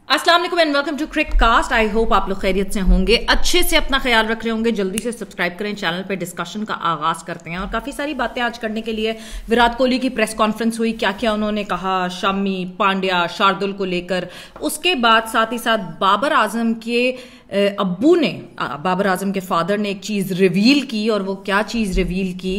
अस्सलाम वालेकुम and welcome to Crickcast. I hope आप लोग खैरियत से होंगे, अच्छे से अपना ख्याल रख रहे होंगे। जल्दी से सब्सक्राइब करें चैनल पे। डिस्कशन का आगाज करते हैं और काफी सारी बातें आज करने के लिए। विराट कोहली की प्रेस कॉन्फ्रेंस हुई, क्या क्या उन्होंने कहा शमी, पांड्या, शार्दुल को लेकर। उसके बाद साथ ही साथ बाबर आजम के अब्बू ने, बाबर आजम के फादर ने एक चीज रिवील की, और वो क्या चीज रिवील की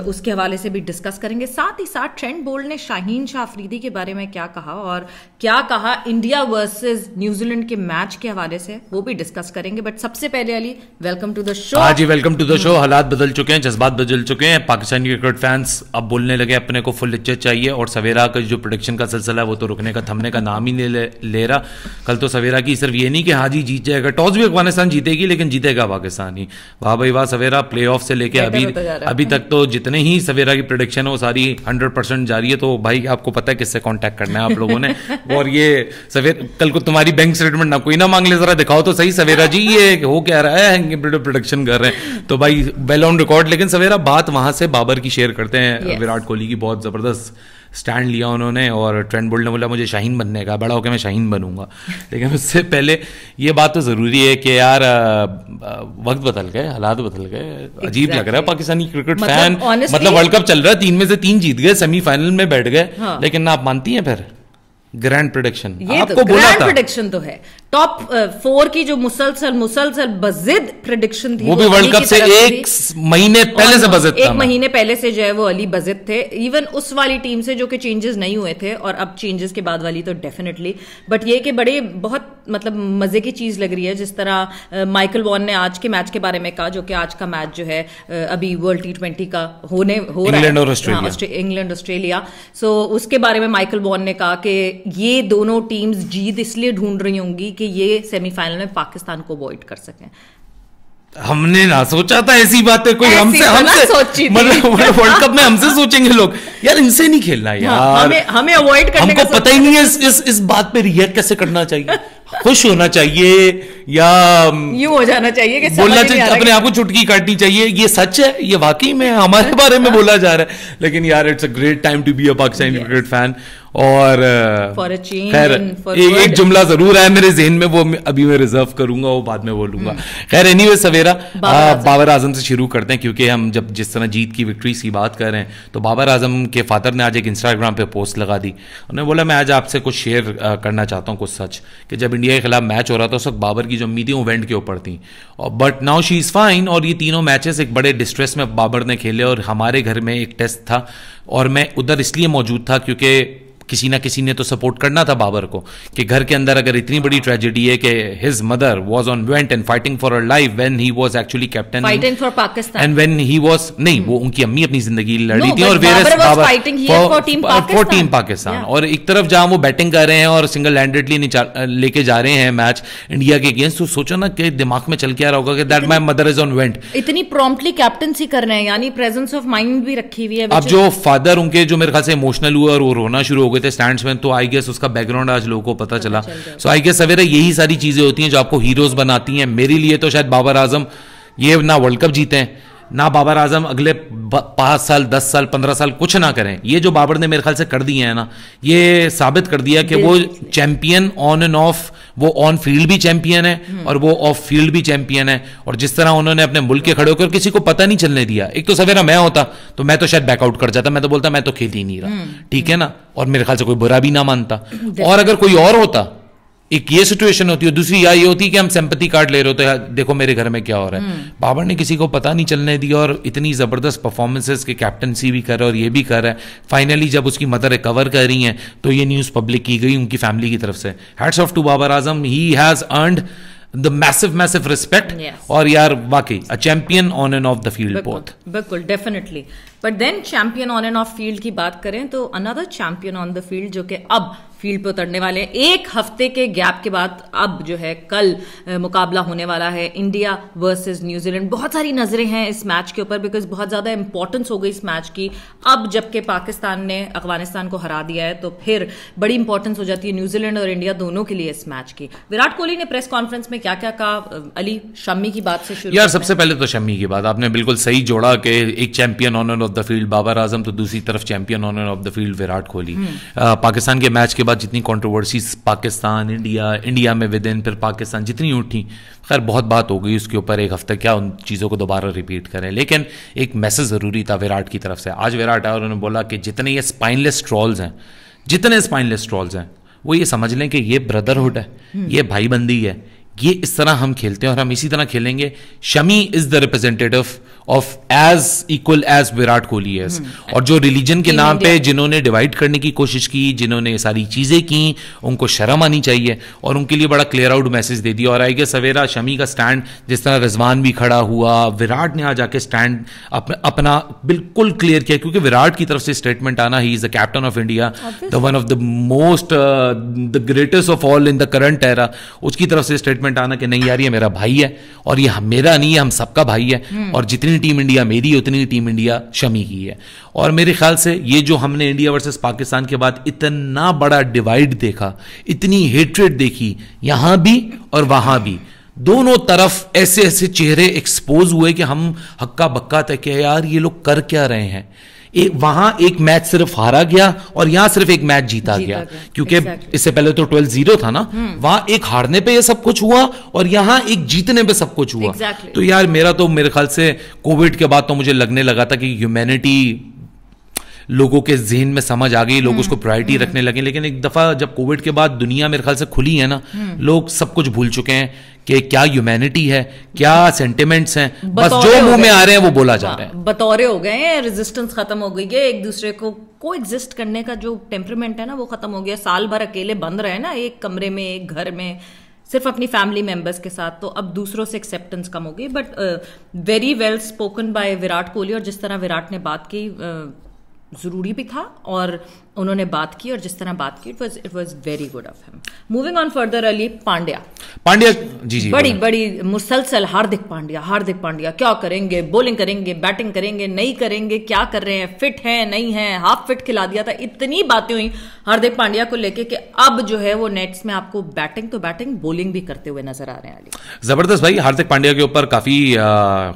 उसके हवाले से भी डिस्कस करेंगे। साथ ही साथ ट्रेंट बोल्ट ने शाहीन शाह अफरीदी के बारे में क्या कहा और क्या कहा इंडिया वर्सेस न्यूजीलैंड के मैच के हवाले से, वो भी डिस्कस करेंगे। बट सबसे पहले Ali, welcome to the show. हाँ जी, वेलकम टू द शो। हालात बदल चुके हैं, जज्बात बदल चुके हैं। पाकिस्तानी क्रिकेट फैंस अब बोलने लगे अपने को फुल इज्जत चाहिए, और सवेरा का जो प्रोडिक्शन का सिलसिला है वो तो रुकने का, थमने का नाम ही नहीं ले रहा। कल तो सवेरा की सिर्फ ये नहीं कि हाँ जी जीत जाएगा, टॉस भी अफगानिस्तान जीतेगी लेकिन जीतेगा पाकिस्तान ही। वाह भाई वाह, सवेरा प्ले ऑफ से लेके अभी तक तो जितने ही सवेरा की प्रेडिक्शन है वो सारी 100% जारी है। तो भाई आपको पता है किससे कांटेक्ट करना है आप लोगों ने। और ये सवेरा, कल को तुम्हारी बैंक स्टेटमेंट ना कोई ना मांग ले, जरा दिखाओ तो सही सवेरा जी ये हो क्या रहा है, प्रोडिक्शन कर रहे हैं। तो भाई वेल ऑन रिकॉर्ड। लेकिन सवेरा बात वहां से बाबर की शेयर करते हैं। विराट कोहली की बहुत जबरदस्त स्टैंड लिया उन्होंने, और ट्रेंट बोल्ट ने बोला मुझे शाहीन बनने का, बड़ा होकर मैं शाहीन बनूंगा। लेकिन उससे पहले ये बात तो जरूरी है कि यार वक्त बदल गए, हालात बदल गए। अजीब लग रहा है पाकिस्तानी क्रिकेट फैन, मतलब वर्ल्ड कप चल रहा है, 3 में से 3 जीत गए, सेमीफाइनल में बैठ गए। हाँ। लेकिन ना आप मानती हैं फिर ग्रैंड प्रेडिक्शन, आपको बोला था। ग्रैंड प्रेडिक्शन तो है, टॉप 4 की जो मुसलसल बजिद प्रेडिक्शन थी, वो भी वर्ल्ड कप से 1 महीने पहले से बजिद था। 1 महीने पहले से जो है वो अली बजिद थे, इवन उस वाली टीम से जो कि चेंजेस नहीं हुए थे, और अब चेंजेस के बाद वाली तो डेफिनेटली। बट ये कि बड़े बहुत मतलब मजे की चीज लग रही है, जिस तरह माइकल वॉन ने आज के मैच के बारे में कहा, जो कि आज का मैच जो है अभी वर्ल्ड T20 का हो रहा है, इंग्लैंड ऑस्ट्रेलिया। सो उसके बारे में माइकल वॉन ने कहा कि ये दोनों टीम्स जीत इसलिए ढूंढ रही होंगी कि ये सेमीफाइनल में पाकिस्तान को अवॉइड कर सकें। हमने ना सोचा था ऐसी बातें, कोई हमसे मतलब वर्ल्ड कप में हमसे सोचेंगे लोग यार इनसे नहीं खेलना यार, हमें अवॉइड करने हमको पता ही नहीं है इस बात पे रिएक्ट कैसे करना चाहिए। खुश होना चाहिए या यूं हो जाना चाहिए कि बोलना चाहिए, अपने आप को चुटकी काटनी चाहिए। ये सच है, ये वाकई में हमारे बारे में बोला जा रहा है। लेकिन यार it's a great time to be a Pakistani cricket fan. और खैर एक जुमला जरूर है मेरे ज़हन में, वो अभी मैं रिजर्व करूंगा, वो बाद में बोलूंगा। खैर एनीवे सवेरा बाबर आजम से शुरू करते हैं, क्योंकि हम जब जिस तरह जीत की विक्ट्रीज की बात कर रहे हैं, तो बाबर आजम के फादर ने आज एक इंस्टाग्राम पे पोस्ट लगा दी। उन्होंने बोला मैं आज आपसे कुछ शेयर करना चाहता हूँ, कुछ सच, कि जब इंडिया के खिलाफ मैच हो रहा था उस वक्त बाबर की जो उम्मीदें वो वेंट के ऊपर थी, but now she is fine. और ये तीनों मैचेस एक बड़े डिस्ट्रेस में बाबर ने खेले, और हमारे घर में एक टेस्ट था और मैं उधर इसलिए मौजूद था क्योंकि किसी ना किसी ने तो सपोर्ट करना था बाबर को, कि घर के अंदर अगर इतनी बड़ी ट्रेजेडी है कि his mother was on went and fighting for her life when he was actually captain, fighting for Pakistan, and when he was नहीं, वो उनकी अम्मी अपनी जिंदगी लड़ी थी, और फाइटिंग फॉर टीम पाकिस्तान। और एक तरफ जहां वो बैटिंग कर रहे हैं और सिंगल हैंडेडली लेके जा रहे हैं मैच इंडिया के अगेंस्ट, तो सोचो ना कि दिमाग में चल के आ रहा होगा कि that my mother is on went. इतनी प्रॉम्प्टली कैप्टनसी कर रहे हैं, यानी प्रेजेंस ऑफ माइंड भी रखी हुई है। अब जो फादर उनके जो मेरे ख्याल से इमोशनल हुए और वो रोना शुरू हो गए थे स्टैंड्स में, तो आई गेस उसका बैकग्राउंड आज लोगों को पता चला। सो आई गेस सवेरे यही सारी चीजें होती हैं जो आपको हीरोज बनाती हैं। मेरे लिए तो शायद बाबर आजम ये ना वर्ल्ड कप जीते हैं, ना बाबर आजम अगले 5 साल 10 साल 15 साल कुछ ना करें। ये जो बाबर ने मेरे ख्याल से कर दिए हैं ना, ये साबित कर दिया कि वो चैंपियन ऑन एंड ऑफ, वो ऑन फील्ड भी चैंपियन है और वो ऑफ फील्ड भी चैंपियन है। और जिस तरह उन्होंने अपने मुल्क के खड़े होकर किसी को पता नहीं चलने दिया। एक तो सवेरा मैं होता तो मैं तो शायद बैकआउट कर जाता, मैं तो बोलता मैं तो खेल ही नहीं रहा, ठीक है ना, और मेरे ख्याल से कोई बुरा भी ना मानता। और अगर कोई और होता, एक ये सिचुएशन होती है, दूसरी या ये होती कि हम सिंपैथी कार्ड ले रहे होते हैं, देखो मेरे घर में क्या हो रहा है। बाबर ने किसी को पता नहीं चलने दिया, और इतनी जबरदस्त परफॉर्मेंसेस के कैप्टनसी भी कर रहा है और ये भी कर रहा है। फाइनली जब उसकी मदर रिकवर कर रही हैं तो ये न्यूज़ पब्लिक की गई उनकी फैमिली की तरफ से। Hats off to Babar Azam, he has earned the massive respect. और यार वाकई a champion on and off the field both. बिल्कुल definitely. But then champion on and off field की बात करें तो another champion on the field जो कि अब फील्ड पे उतरने वाले हैं, 1 हफ्ते के गैप के बाद अब जो है कल मुकाबला होने वाला है इंडिया वर्सेस न्यूजीलैंड। बहुत सारी नजरें हैं इस मैच के ऊपर, बिकॉज बहुत ज्यादा इंपॉर्टेंस हो गई इस मैच की। अब जबकि पाकिस्तान ने अफगानिस्तान को हरा दिया है तो फिर बड़ी इंपॉर्टेंस हो जाती है न्यूजीलैंड और इंडिया दोनों के लिए इस मैच की। विराट कोहली ने प्रेस कॉन्फ्रेंस में क्या क्या कहा अली? शमी की बात से शुरू। यार सबसे पहले तो शमी की बात आपने बिल्कुल सही जोड़ा कि एक champion on and off the field Babar Azam, तो दूसरी तरफ champion honour of the field Virat Kohli. Pakistan के मैच के बाद जितनी कंट्रोवर्सीज पाकिस्तान इंडिया में विद इन, फिर पाकिस्तान जितनी उठी, खैर बहुत बात हो गई उसके ऊपर, एक हफ्ते क्या उन चीज़ों को दोबारा रिपीट करें। लेकिन एक मैसेज ज़रूरी था विराट की तरफ से। आज विराट आया और उन्होंने बोला कि जितने ये स्पाइनलेस ट्रॉल्स हैं वो ये समझ लें कि ये ब्रदरहुड है, ये भाईबंदी है, ये इस तरह हम खेलते हैं और हम इसी तरह खेलेंगे। Shami is the representative of as equal as Virat Kohli है। और जो रिलीजन के नाम पे जिन्होंने डिवाइड करने की कोशिश की, जिन्होंने ये सारी चीजें की, उनको शर्म आनी चाहिए और उनके लिए बड़ा क्लियर आउट मैसेज दे दिया। और आई गेस सवेरा शमी का स्टैंड, जिस तरह रिजवान भी खड़ा हुआ, विराट ने आ जाके स्टैंड अपना बिल्कुल क्लियर किया, क्योंकि विराट की तरफ से स्टेटमेंट आना, he is the captain of India, the one of the most the greatest of all in the current era, उसकी तरफ से स्टेटमेंट आना कि नहीं यार ये मेरा भाई है और ये मेरा नहीं है, हम सबका भाई है और जितनी टीम इंडिया मेरी है उतनी टीम इंडिया शमी की है। और मेरे ख्याल से ये जो हमने इंडिया वर्सेस पाकिस्तान के बाद इतना बड़ा डिवाइड देखा, इतनी हेट्रेड देखी, यहां भी और वहां भी, दोनों तरफ ऐसे ऐसे चेहरे एक्सपोज हुए कि हम हक्का बक्का तक कि यार ये लोग कर क्या रहे हैं। वहां एक मैच सिर्फ हारा गया और यहां सिर्फ एक मैच जीता गया, क्योंकि इससे पहले तो 12-0 था ना, वहां एक हारने पे ये सब कुछ हुआ और यहां एक जीतने पे सब कुछ हुआ। तो यार मेरे ख्याल से कोविड के बाद तो मुझे लगने लगा था कि ह्यूमैनिटी लोगों के ज़हन में समझ आ गई, लोग उसको प्रायोरिटी रखने लगे। लेकिन एक दफा जब कोविड के बाद दुनिया मेरे ख्याल से खुली है ना, लोग सब कुछ भूल चुके हैं कि क्या ह्यूमैनिटी है, क्या सेंटिमेंट्स हैं, बस जो मुंह में आ रहे हैं वो बोला जा रहा है। बतौरे हो गए हैं, रेजिस्टेंस खत्म हो गई है, एक दूसरे को कोएग्जिस्ट करने का जो टेम्परामेंट है ना वो खत्म हो गया। साल भर अकेले बंद रहे ना एक कमरे में, एक घर में, सिर्फ अपनी फैमिली मेंबर्स के साथ, तो अब दूसरों से एक्सेप्टेंस कम हो गई। But very well spoken by Virat Kohli, और जिस तरह विराट ने बात की जरूरी भी था और उन्होंने बात की, और जिस तरह बात की it was very good of him. Moving on further, Ali Pandya ji बड़ी मुसलसल हार्दिक पांड्या क्या करेंगे, बॉलिंग करेंगे, बैटिंग करेंगे, नहीं करेंगे, क्या कर रहे हैं, फिट है नहीं है, हाफ फिट खिला दिया था, इतनी बातें हुई हार्दिक पांड्या को लेके कि अब जो है वो नेट्स में आपको बैटिंग बॉलिंग भी करते हुए नजर आ रहे हैं। अली जबरदस्त भाई, हार्दिक पांड्या के ऊपर काफी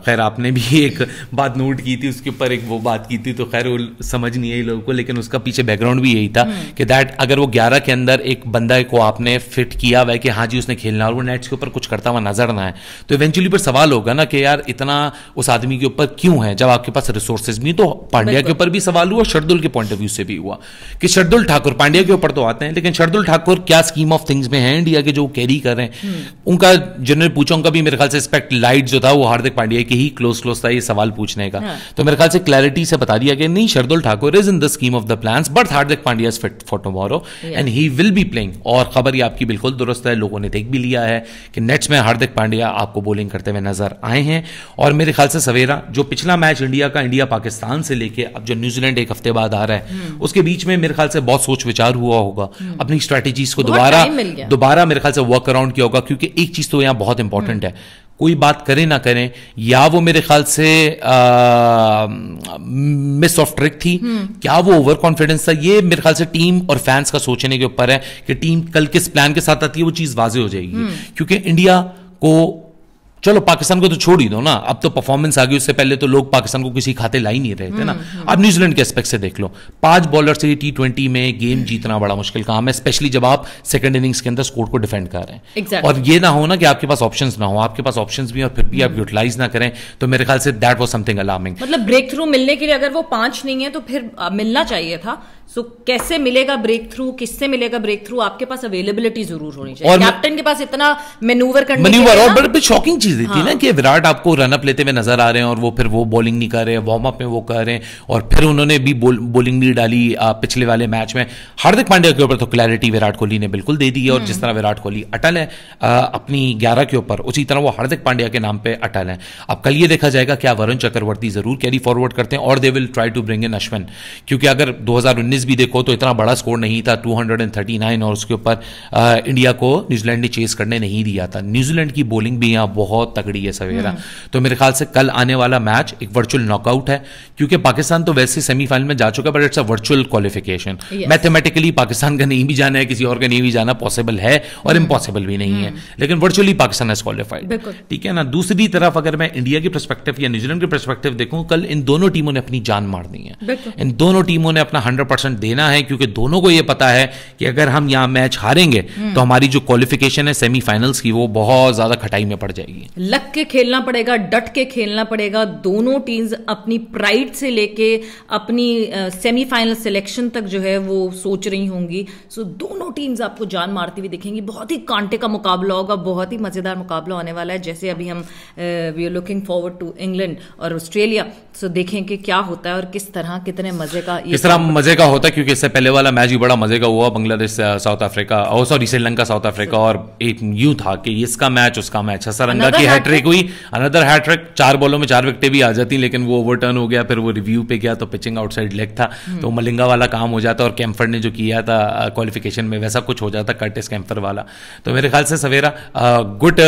खैर आपने भी एक बात नोट की थी, उसके ऊपर एक वो बात की थी, तो खैर समझ नहीं आई लोगों को, लेकिन उसका पीछे बैकग्राउंड भी यही था कि दैट अगर वो 11 के अंदर एक बंदा को आपने फिट किया हुआ है कि हाँ जी उसने खेलना और वो नेट्स के ऊपर कुछ करता हुआ नजर ना है, तो इवेंचुअली पर सवाल होगा ना कि यार इतना उस आदमी के ऊपर क्यों है जब आपके पास रिसोर्सेज नहीं। तो पांड्या के ऊपर भी सवाल हुआ, शरदुल के पॉइंट ऑफ व्यू से भी हुआ कि शरदुल ठाकुर, पांड्या के ऊपर तो आते हैं, लेकिन शरदुल ठाकुर क्या स्कीम ऑफ थिंग्स में है इंडिया के जो कैरी कर रहे हैं, उनका जिन्होंने पूछा उनका भी मेरे ख्याल से स्पेक्ट लाइट जो था वो हार्दिक पांड्या के ही क्लोज था ये सवाल पूछने का। तो मेरे ख्याल से क्लैरिटी से बता दिया कि नहीं, Shardul Thakur is in the scheme of the plans but Hardik Pandya is fit for tomorrow and he will be playing. और खबर ये आपकी बिल्कुल दुरुस्त है, लोगों ने देख भी लिया है कि नेट्स में हार्दिक पांड्या आपको बॉलिंग करते हुए नजर आए हैं। और मेरे ख्याल से सवेरा जो पिछला मैच इंडिया पाकिस्तान से लेके अब जो न्यूजीलैंड एक हफ्ते बाद आ रहा है, उसके बीच में मेरे ख्याल से बहुत सोच विचार हुआ होगा, अपनी स्ट्रेटेजीज को दोबारा मेरे ख्याल से वर्क अराउंड किया होगा, क्योंकि एक चीज तो यहां बहुत इंपॉर्टेंट है, कोई बात करें ना करें, या वो मेरे ख्याल से मिस ऑफ ट्रिक थी, क्या वो ओवर कॉन्फिडेंस था, ये मेरे ख्याल से टीम और फैंस का सोचने के ऊपर है कि टीम कल किस प्लान के साथ आती है, वो चीज वाजे हो जाएगी। क्योंकि इंडिया को, चलो पाकिस्तान को तो छोड़ ही दो ना, अब तो परफॉर्मेंस आ गई, उससे पहले तो लोग पाकिस्तान को किसी खाते ला ही नहीं रहे थे ना। अब न्यूजीलैंड के एस्पेक्ट से देख लो, 5 बॉलर से T20 में गेम जीतना बड़ा मुश्किल काम है, स्पेशली जब आप सेकंड इनिंग्स के अंदर स्कोर को डिफेंड कर रहे हैं। exactly. और ये ना हो ना कि आपके पास ऑप्शंस ना हो, आपके पास ऑप्शंस भी और फिर भी आप यूटिलाइज ना करें, तो मेरे ख्याल say that was something alarming. मतलब ब्रेक थ्रू मिलने के लिए अगर वो 5 नहीं है तो फिर मिलना चाहिए था। सो कैसे मिलेगा ब्रेक थ्रू, किससे मिलेगा ब्रेक थ्रू, आपके पास अवेलेबिलिटी जरूर होनी चाहिए, और कैप्टन के पास इतना मैन्यूवर करने और बड़ी शॉकिंग चीज थी ना कि विराट आपको रनअप लेते हुए नजर आ रहे हैं और वो फिर वो बॉलिंग नहीं कर रहे, वार्म अप में वो कर रहे हैं, और फिर उन्होंने भी बॉलिंग नहीं डाली पिछले वाले मैच में। हार्दिक पांड्या के ऊपर तो क्लैरिटी विराट कोहली ने बिल्कुल दे दी है, और जिस तरह विराट कोहली अटल है अपनी 11 के ऊपर, उसी तरह वो हार्दिक पांड्या के नाम पे अटल है। अब कल ये देखा जाएगा क्या वरुण चक्रवर्ती जरूर कैरी फॉरवर्ड करते हैं, और they will try to bring in Ashwin, क्योंकि अगर चेज भी देखो तो इतना बड़ा स्कोर नहीं था, 239, और उसके ऊपर इंडिया को न्यूजीलैंड ने चेज करने नहीं दिया था। न्यूजीलैंड की बॉलिंग भी यहाँ बहुत तगड़ी है सवेरा। तो मेरे ख्याल से कल आने वाला मैच एक वर्चुअल नॉकआउट है, क्योंकि पाकिस्तान तो वैसे सेमीफाइनल में जा चुका है, but it's a virtual qualification. Mathematically Pakistan का नहीं भी जाना है, किसी और का नहीं भी जाना पॉसिबल है और इम्पॉसिबल भी नहीं है, लेकिन वर्चुअली पाकिस्तान हैज क्वालिफाइड, ठीक है ना। दूसरी तरफ अगर मैं इंडिया की पर्सपेक्टिव या न्यूजीलैंड की पर्सपेक्टिव देखूं, कल इन दोनों टीमों ने अपनी जान मारनी है, इन दोनों टीमों ने अपना 100% देना है, क्योंकि दोनों को यह पता है कि अगर हम यहां मैच हारेंगे तो हमारी जो क्वालिफिकेशन है सेमीफाइनल्स की वो बहुत ज्यादा खटाई में पड़ जाएगी। लग के खेलना पड़ेगा, डट के खेलना पड़ेगा। दोनों टीम्स अपनी प्राइड से लेके अपनी सेमीफाइनल सिलेक्शन तक जो है वो सोच रही होंगी। सो दोनों टीम्स आपको जान मारती हुई दिखेंगी। बहुत ही कांटे का मुकाबला होगा, बहुत ही मजेदार मुकाबला होने वाला है। जैसे अभी हम we are looking forward to England और ऑस्ट्रेलिया, सो देखें कि क्या होता है और किस तरह कितने मजे का किस तरह मजे का होता है, क्योंकि इससे पहले वाला मैच भी बड़ा मजे का हुआ, बांग्लादेश साउथ अफ्रीका, और सॉरी श्रीलंका साउथ अफ्रीका, और एक यूं था कि इसका मैच उसका मैच, हसरंगा की हैट्रिक हुई, अनदर हैट्रिक, 4 बॉलों में 4 विकेटें भी आ जाती, लेकिन वो ओवरटर्न हो गया, फिर वो रिव्यू पे गया तो पिचिंग आउटसाइड लेग था, तो मलिंगा वाला काम हो जाता, और कैम्फर्ड ने जो किया था क्वालिफिकेशन में वैसा कुछ हो जाता, कर्टिस कैम्फर वाला। तो मेरे ख्याल से सवेरा good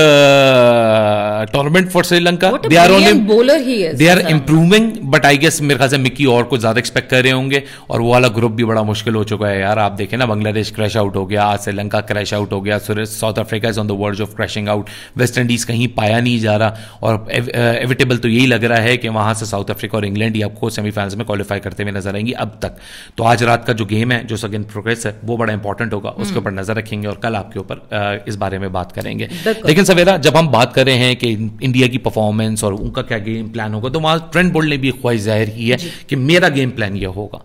tournament for Sri Lanka, they are improving, but I guess मेरे ख्याल से मिक्की और कुछ ज्यादा एक्सपेक्ट कर रहे होंगे, और वो वाला ग्रुप भी बड़ा मुश्किल हो चुका है यार। आप देखें ना, बांग्लादेश क्रैश आउट हो गया, आज श्रीलंका क्रैश आउट हो गया, south Africa is on the verge of crashing out, West Indies कहीं पाया नहीं जा रहा, और एविटेबल तो यही लग रहा है कि वहां से साउथ अफ्रीका और इंग्लैंड ही आपको सेमीफाइनल्स में क्वालिफाई करते हुए नजर आएंगी अब तक। तो आज रात का जो गेम है, जो सेकंड प्रोग्रेस है, वो बड़ा इंपॉर्टेंट होगा, उसके ऊपर नजर रखेंगे और कल आपके ऊपर इस बारे में बात करेंगे। लेकिन सवेरा जब हम बात कर रहे हैं कि इंडिया की परफॉर्मेंस और उनका क्या गेम प्लान होगा, तो वहां ट्रेंट बोल्ट ने भी ख्वाहिश जाहिर की है कि मेरा गेम प्लान यह होगा।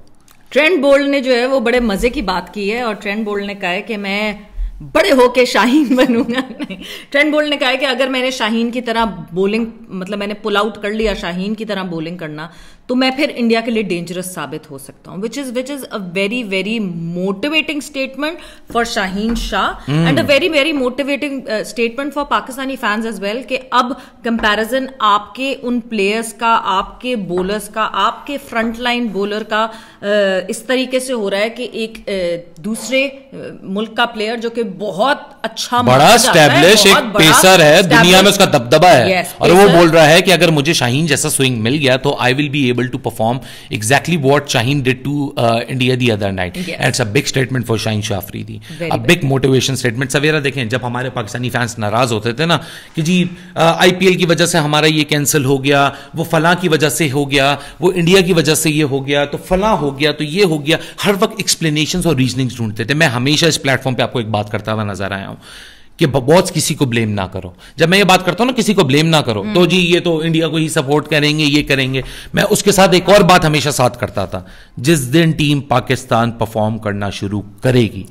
ट्रेंट बोल्ट ने जो है वो बड़े मजे की बात की है, और ट्रेंट बोल्ट ने कहा है कि मैं बड़े होके शाहीन बनूंगा। नहीं, ट्रेंट बोल्ट ने कहा है कि अगर मैंने शाहीन की तरह बॉलिंग, मतलब मैंने पुल आउट कर लिया शाहीन की तरह बॉलिंग करना, तो मैं फिर इंडिया के लिए डेंजरस साबित हो सकता हूं, which is a very very motivating statement for Shaheen Shah and a very very motivating statement for Pakistani fans as well, कि अब कंपैरिजन आपके उन प्लेयर्स का, आपके बॉलर्स का, आपके फ्रंट लाइन बॉलर का इस तरीके से हो रहा है कि एक दूसरे मुल्क का प्लेयर जो कि बहुत अच्छा बड़ा स्टैब्लिश एक पेसर है, दुनिया में उसका दबदबा है, और वो बोल रहा है कि अगर मुझे शाहीन जैसा स्विंग मिल गया तो I will be able to perform exactly what Shaheen did to India the other night. Yes. And it's a big statement for Shaheen Shah Afridi. A big motivation statement. सवेरा देखें, जब हमारे पाकिस्तानी फैंस नाराज होते थे ना कि जी आईपीएल की वजह से हमारा ये कैंसिल हो गया, वो फलां की वजह से हो गया, वो इंडिया की वजह से ये हो गया, तो फलां हो गया, तो ये हो गया, हर वक्त एक्सप्लेनेशंस और रीजनिंग्स ढूंढते थे। मैं हमेशा इस प्लेटफॉर्म पे आपको एक बात करता हुआ नजर आया हूं कि बॉस किसी को ब्लेम ना करो। जब मैं ये बात करता हूं ना, किसी को ब्लेम ना करो, तो जी ये तो इंडिया को ही सपोर्ट करेंगे, ये करेंगे। मैं उसके साथ एक और बात हमेशा साथ करता था, जिस दिन टीम पाकिस्तान परफॉर्म करना शुरू करेगी,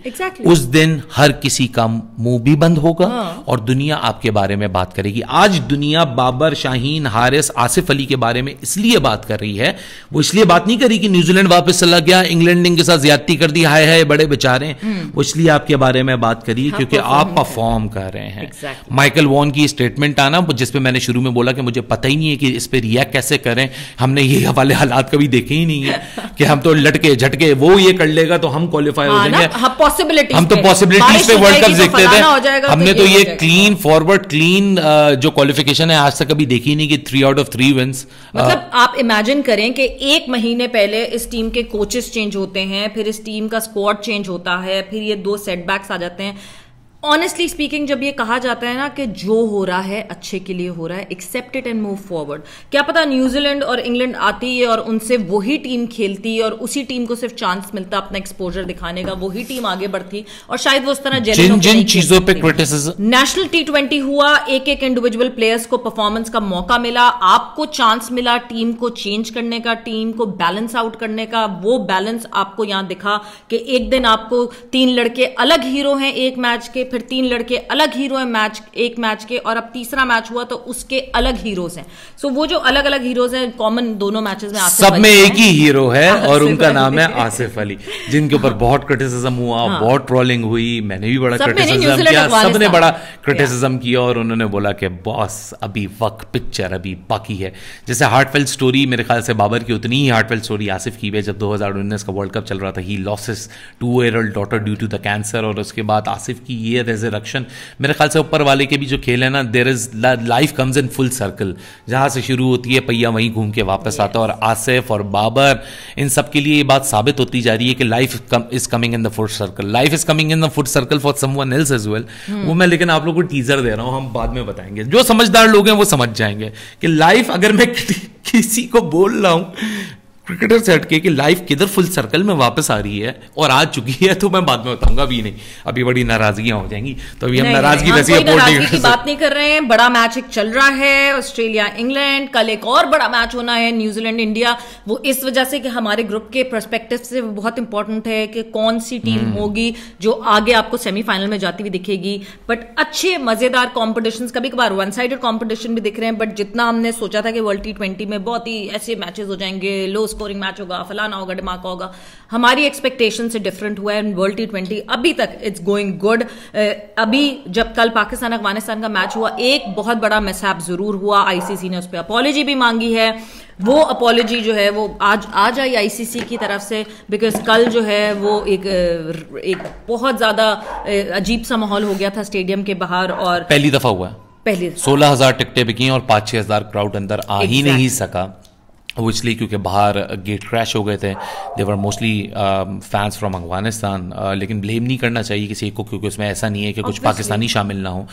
उस दिन हर किसी का मुंह भी बंद होगा और दुनिया आपके बारे में बात करेगी। आज दुनिया बाबर, शाहीन, हारिस, आसिफ अली के बारे में इसलिए बात कर रही है, वो इसलिए बात नहीं करी कि न्यूजीलैंड वापस चला गया, इंग्लैंड ने इनके साथ ज्यादती कर दी, हाय हाय बड़े बेचारे, वो इसलिए आपके बारे में बात करी क्योंकि आप परफॉर्म कर रहे हैं। माइकल वॉन की स्टेटमेंट आना, जिसपे मैंने शुरू में बोला कि मुझे पता ही नहीं है कि इस पे रिएक्ट कैसे करें, हमने ये वाले हालात कभी देखे ही नहीं है कि हम तो लटके झटके, वो ये कर लेगा तो हम क्वालिफाई हो जाएंगे। हम तो पॉसिबिलिटीज पे वर्ल्ड कप देखते थे, हमने तो ये क्लीन फॉरवर्ड, क्लीन जो क्वालिफिकेशन है आज तक कभी देखी ही नहीं कि 3 out of 3 विंस। मतलब आप इमेजिन करें कि 1 महीने पहले इस टीम के कोचेस चेंज होते हैं, फिर इस टीम का स्क्वाड चेंज होता है, फिर ये 2 सेटबैक्स आ जाते हैं। ऑनेस्टली स्पीकिंग, जब ये कहा जाता है ना कि जो हो रहा है अच्छे के लिए हो रहा है, accept it and move forward. क्या पता न्यूजीलैंड और इंग्लैंड आती है और उनसे वही टीम खेलती और उसी टीम को सिर्फ चांस मिलता अपना एक्सपोजर दिखाने का, वही टीम आगे बढ़ती और शायद वो उस तरह जिन चीजों पे क्रिटिसिज्म। नेशनल T20 हुआ, एक इंडिविजुअल प्लेयर्स को परफॉर्मेंस का मौका मिला, आपको चांस मिला टीम को चेंज करने का, टीम को बैलेंस आउट करने का। वो बैलेंस आपको यहां दिखा कि एक दिन आपको 3 लड़के अलग हीरो हैं एक मैच के, फिर 3 लड़के अलग हीरो हैं एक मैच के, और अब तीसरा मैच हुआ तो उसके अलग हीरोज हैं। सो वो जो अलग अलग हीरोज हैं कॉमन दोनों मैचेस में सब में एक ही हीरो है और उनका नाम है आसिफ अली, जिनके ऊपर बहुत क्रिटिसिज्म हुआ, बहुत ट्रोलिंग हुई, मैंने भी बड़ा क्रिटिसिज्म किया, सबने बड़ा क्रिटिसिज्म किया, और उन्होंने बोला कि बॉस अभी वक्त पिक्चर अभी बाकी है। जैसे हार्टफेल्ट स्टोरी मेरे ख्याल से बाबर की उतनी ही हार्टफेल्ट स्टोरी आसिफ की है। जब 2019 का वर्ल्ड कप चल रहा था, he lost his 2-year-old daughter due to the cancer, और उसके बाद आसिफ की ये रेजरेक्शन, मेरे ख्याल से ऊपर वाले के भी जो खेल है ना, there is life comes in full circle, जहां से शुरू होती है पहिया वहीं घूम के वापस आता है। और आसिफ और बाबर इन सब के लिए ये बात साबित होती जा रही है कि life is coming in the full circle, life is coming in the full circle for someone else as well. वो मैं लेकिन आप लोगों को टीजर दे रहा हूं, हम बाद में बताएंगे, जो समझदार लोग हैं वो समझ जाएंगे कि लाइफ, अगर मैं किसी को बोल रहा हूं क्रिकेटर से हटके कि लाइफ किधर फुल सर्कल में वापस आ रही है और आ चुकी है, तो मैं बाद में बताऊंगा, अभी नहीं, अभी बड़ी नाराजगियां हो जाएंगी, तो अभी हम नाराजगी वैसे की बात नहीं कर रहे हैं। बड़ा मैच एक चल रहा है, ऑस्ट्रेलिया इंग्लैंड, कल एक और बड़ा मैच होना है न्यूजीलैंड इंडिया। वो इस वजह से कि हमारे ग्रुप के पर्सपेक्टिव से बहुत इंपॉर्टेंट है कि कौन सी टीम होगी जो आगे आपको सेमीफाइनल में जाती हुई दिखेगी। बट अच्छे मजेदार कॉम्पिटिशन, कभी कभार वन साइडेड कॉम्पिटिशन भी दिख रहे हैं, बट जितना हमने सोचा था कि वर्ल्ड T20 में बहुत ही ऐसे मैचेस हो जाएंगे, लो स्कोरिंग मैच होगा, फलाना होगा, धमाका होगा, हमारी एक्सपेक्टेशन से डिफरेंट हुआ है। वर्ल्ड T20 अभी तक इट्स गोइंग गुड। अभी जब कल पाकिस्तान अफगानिस्तान का मैच हुआ, एक बहुत बड़ा मिसहैप जरूर हुआ, आईसीसी ने उस पर अपॉलॉजी भी मांगी है। वो अपॉलॉजी जो है वो आज आई आईसीसी की तरफ से, बिकॉज कल जो है वो एक बहुत ज्यादा अजीब सा माहौल हो गया था स्टेडियम के बाहर, और पहली दफा हुआ, पहली 16,000 टिकटें बिकी और 5-6 हजार क्राउड अंदर आ ही नहीं सका। वो इसलिए क्योंकि बाहर गेट क्रैश हो गए थे, देवर मोस्टली फैंस फ्रॉम अफगानिस्तान। लेकिन ब्लेम नहीं करना चाहिए किसी को, क्योंकि उसमें ऐसा नहीं है कि कुछ पाकिस्तानी शामिल ना हो।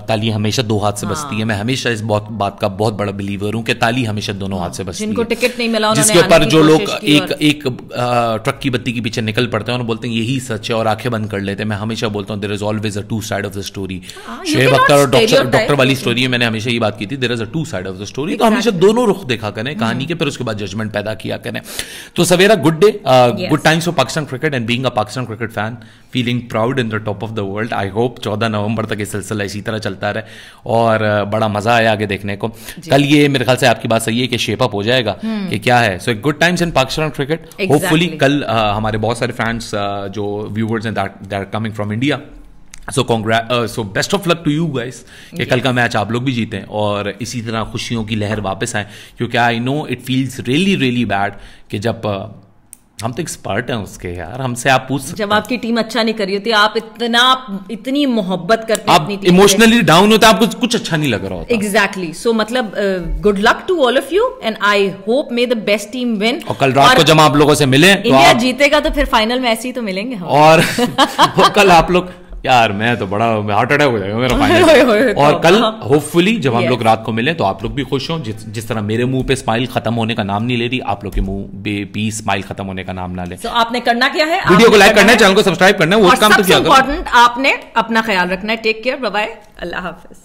ताली हमेशा दो हाथ से बजती है, मैं हमेशा इस बात का बहुत बड़ा बिलीवर हूँ कि ताली हमेशा दोनों हाथ से बजती है। जिनको टिकट नहीं मिला, जिसके ऊपर जो लोग एक ट्रक की बत्ती के पीछे निकल पड़ते हैं और बोलते हैं यही सच है और आंखें बंद कर लेते हैं। मैं हमेशा बोलता हूँ there is always a two side of the story. Shoaib Akhtar और डॉक्टर वाली स्टोरी में मैंने हमेशा ये बात की थी, there is a two side of the story. तो हमेशा दोनों रुख देखा करें कहानी के, फिर उसके बाद जजमेंट पैदा किया करें। तो सवेरा good day, good times for Pakistan cricket and being a Pakistan cricket fan, feeling proud in the top of the world. I hope 14 नवंबर तक ये सिलसिला इसी तरह चलता रहे और बड़ा मजा आया आगे देखने को। कल ये मेरे ख्याल से आपकी बात सही है कि शेप अप हो जाएगा कि क्या है। So good times in Pakistan cricket. Hopefully कल हमारे बहुत सारे फैंस जो व्यूअर्स हैं that are coming from India, so best of luck to you guys कि कल का मैच आप लोग भी जीतें और इसी तरह खुशियों की लहर वापस आए। क्योंकि I know it feels really really bad कि जब हम तो एक्सपर्ट हैं उसके यार, हमसे आप पूछ सकते हैं जब आपकी टीम अच्छा नहीं कर रही होती, आप इतनी मोहब्बत करते हैं, आप इमोशनली डाउन होते हैं, आपको कुछ अच्छा नहीं लग रहा होता। एग्जैक्टली। सो मतलब good luck to all of you and I hope may the best team win. और कल रात को जब आप लोगों से मिले, इंडिया जीतेगा तो फिर फाइनल में ऐसे ही तो मिलेंगे हम। और कल आप लोग, यार मैं तो बड़ा हार्ट अटैक हो जाएगा मेरा फाइनल। और कल होपफुली जब हम लोग रात को मिले तो आप लोग भी खुश हों। जिस तरह मेरे मुंह पे स्माइल खत्म होने का नाम नहीं ले रही, आप लोग के मुंह पे भी स्माइल खत्म होने का नाम ना ले। आपने करना क्या है, वीडियो को लाइक करना है, चैनल को सब्सक्राइब करना है, वो काम तो क्या इम्पोर्टेंट, आपने अपना ख्याल रखना है। टेक केयर, बाय बाय, अल्लाह हाफिज।